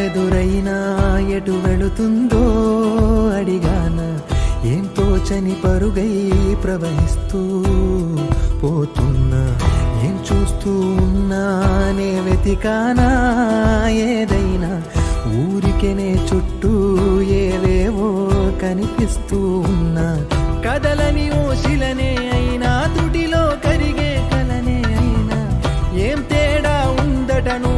ఎదురైనా ఎటు వెళుతుందో అడిగాన ఏం తోచని పరుగై ప్రవహిస్తూ పోతున్నా ఏం చూస్తూ ఉన్నానే వెతికానా ఏదైనా ఊరికెనే చుట్టూ ఏవేవో కనిపిస్తూ ఉన్నా కదలని ఓశిలనే అయినా తుటిలో కరిగే కలనే అయినా ఏం తేడా ఉందటను